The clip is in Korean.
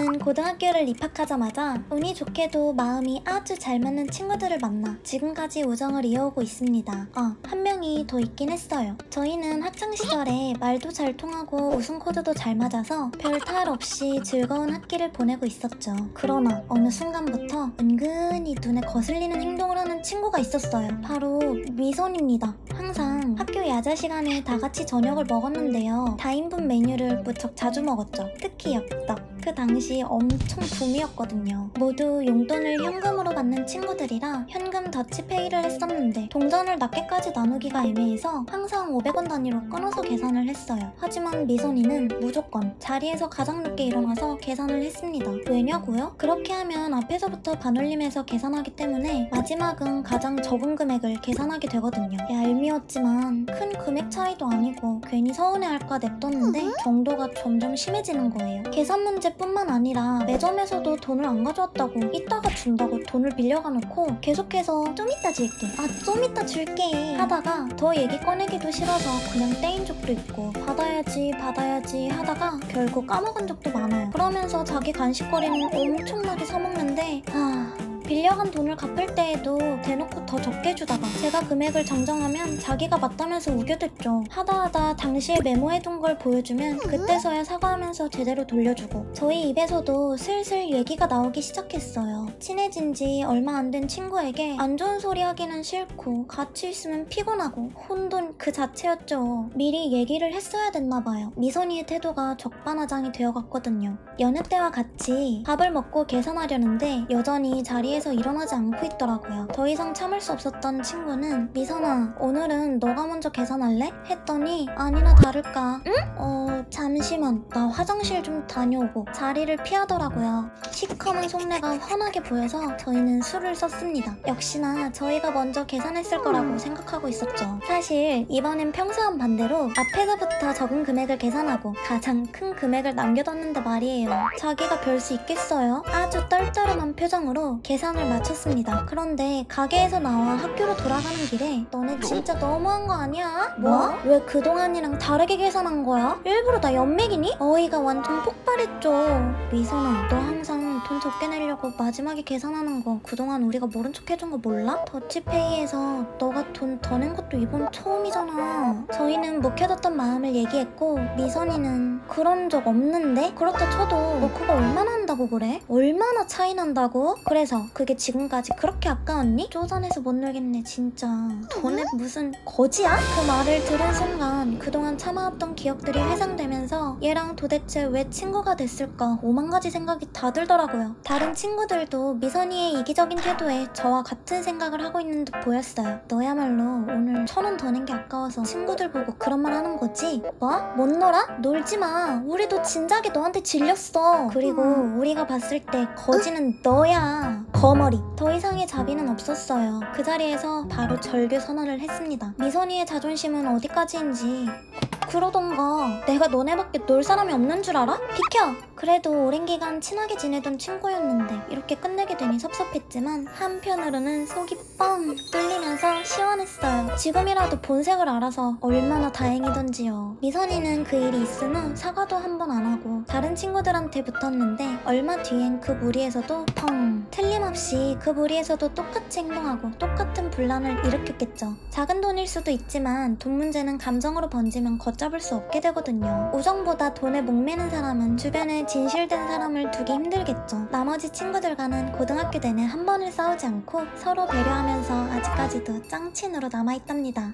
저는 고등학교를 입학하자마자 운이 좋게도 마음이 아주 잘 맞는 친구들을 만나 지금까지 우정을 이어오고 있습니다. 한 명이 더 있긴 했어요. 저희는 학창시절에 말도 잘 통하고 웃음 코드도 잘 맞아서 별 탈 없이 즐거운 학기를 보내고 있었죠. 그러나 어느 순간부터 은근히 눈에 거슬리는 행동을 하는 친구가 있었어요. 바로 미선입니다. 항상 학교 야자 시간에 다 같이 저녁을 먹었는데요. 다인분 메뉴를 무척 자주 먹었죠. 특히 엽떡. 그 당시 엄청 붐이었거든요. 모두 용돈을 현금으로 받는 친구들이라 현금 더치페이를 했었는데 동전을 낱개까지 나누기가 애매해서 항상 500원 단위로 끊어서 계산을 했어요. 하지만 미선이는 무조건 자리에서 가장 늦게 일어나서 계산을 했습니다. 왜냐고요? 그렇게 하면 앞에서부터 반올림해서 계산하기 때문에 마지막은 가장 적은 금액을 계산하게 되거든요. 얄미웠지만 큰 금액 차이도 아니고 괜히 서운해할까 냅뒀는데 정도가 점점 심해지는 거예요. 계산 문제뿐만 아니라 매점에서도 돈을 안 가져왔다고 이따가 준다고 돈을 빌려가 놓고 계속해서 좀 이따 줄게, 좀 이따 줄게 하다가 더 얘기 꺼내기도 싫어서 그냥 떼인 적도 있고 받아야지 하다가 결국 까먹은 적도 많아요. 그러면서 자기 간식거리는 엄청나게 사먹는데 빌려간 돈을 갚을 때에도 대놓고 더 적게 주다가 제가 금액을 정정하면 자기가 맞다면서 우겨댔죠. 하다 당시에 메모해둔 걸 보여주면 그때서야 사과하면서 제대로 돌려주고 저희 입에서도 슬슬 얘기가 나오기 시작했어요. 친해진 지 얼마 안 된 친구에게 안 좋은 소리 하기는 싫고 같이 있으면 피곤하고 혼돈 그 자체였죠. 미리 얘기를 했어야 됐나봐요. 미선이의 태도가 적반하장이 되어갔거든요. 여느 때와 같이 밥을 먹고 계산하려는데 여전히 자리에서 일어나지 않고 있더라고요. 더 이상 참을 수 없었던 친구는 미선아, 오늘은 너가 먼저 계산할래? 했더니 아니나 다를까 잠시만, 나 화장실 좀 다녀오고 자리를 피하더라고요. 시커먼 속내가 환하게 보여서 저희는 술을 썼습니다. 역시나 저희가 먼저 계산했을 거라고 생각하고 있었죠. 사실 이번엔 평소와 반대로 앞에서부터 적은 금액을 계산하고 가장 큰 금액을 남겨뒀는데 말이에요. 자기가 별 수 있겠어요? 아주 떨떠름한 표정으로 계산을 마쳤습니다. 그런데 가게에서 나와 학교로 돌아가는 길에 너네 진짜 너무한 거 아니야? 뭐? 왜 그동안이랑 다르게 계산한 거야? 일부러 나 연맥이니? 어이가 완전 폭발했죠. 미선아, 너 항상 돈 적게 내려고 마지막에 계산하는 거 그동안 우리가 모른 척 해준 거 몰라? 더치페이에서 너가 돈 더 낸 것도 이번 처음이잖아. 저희는 묵혀뒀던 마음을 얘기했고 미선이는 그런 적 없는데? 그렇다 쳐도 너 그거 얼마나 한다고 그래? 얼마나 차이 난다고? 그래서 그게 지금까지 그렇게 아까웠니? 쪼잔해서 못 놀겠네 진짜. 돈에 무슨 거지야? 그 말을 들은 순간 그동안 참아왔던 기억들이 회상되면서 얘랑 도대체 왜 친구가 됐을까 5만 가지 생각이 다 들더라고요. 다른 친구들도 미선이의 이기적인 태도에 저와 같은 생각을 하고 있는 듯 보였어요. 너야말로 오늘 1,000원 더 낸 게 아까워서 친구들 보고 그런 말 하는 거지? 뭐? 못 놀아? 놀지 마. 우리도 진작에 너한테 질렸어. 그리고 우리가 봤을 때 거지는 너야. 거머리. 더 이상의 자비는 없었어요. 그 자리에서 바로 절교 선언을 했습니다. 미선이의 자존심은 어디까지인지. 그러던가 내가 너네밖에 놀 사람이 없는 줄 알아? 비켜! 그래도 오랜 기간 친하게 지내던 친구였는데 이렇게 끝내게 되니 섭섭했지만 한편으로는 속이 뻥 뚫리면서 시원했어요. 지금이라도 본색을 알아서 얼마나 다행이던지요. 미선이는 그 일이 있은 후 사과도 한 번 안 하고 다른 친구들한테 붙었는데 얼마 뒤엔 그 무리에서도 펑! 틀림없이 그 무리에서도 똑같이 행동하고 똑같은 분란을 일으켰겠죠. 작은 돈일 수도 있지만 돈 문제는 감정으로 번지면 걷잡을 수 없게 되거든요. 우정보다 돈에 목매는 사람은 주변에 진실된 사람을 두기 힘들겠죠. 나머지 친구들과는 고등학교 내내 한 번을 싸우지 않고 서로 배려하면서 아직까지도 짱친으로 남아있답니다.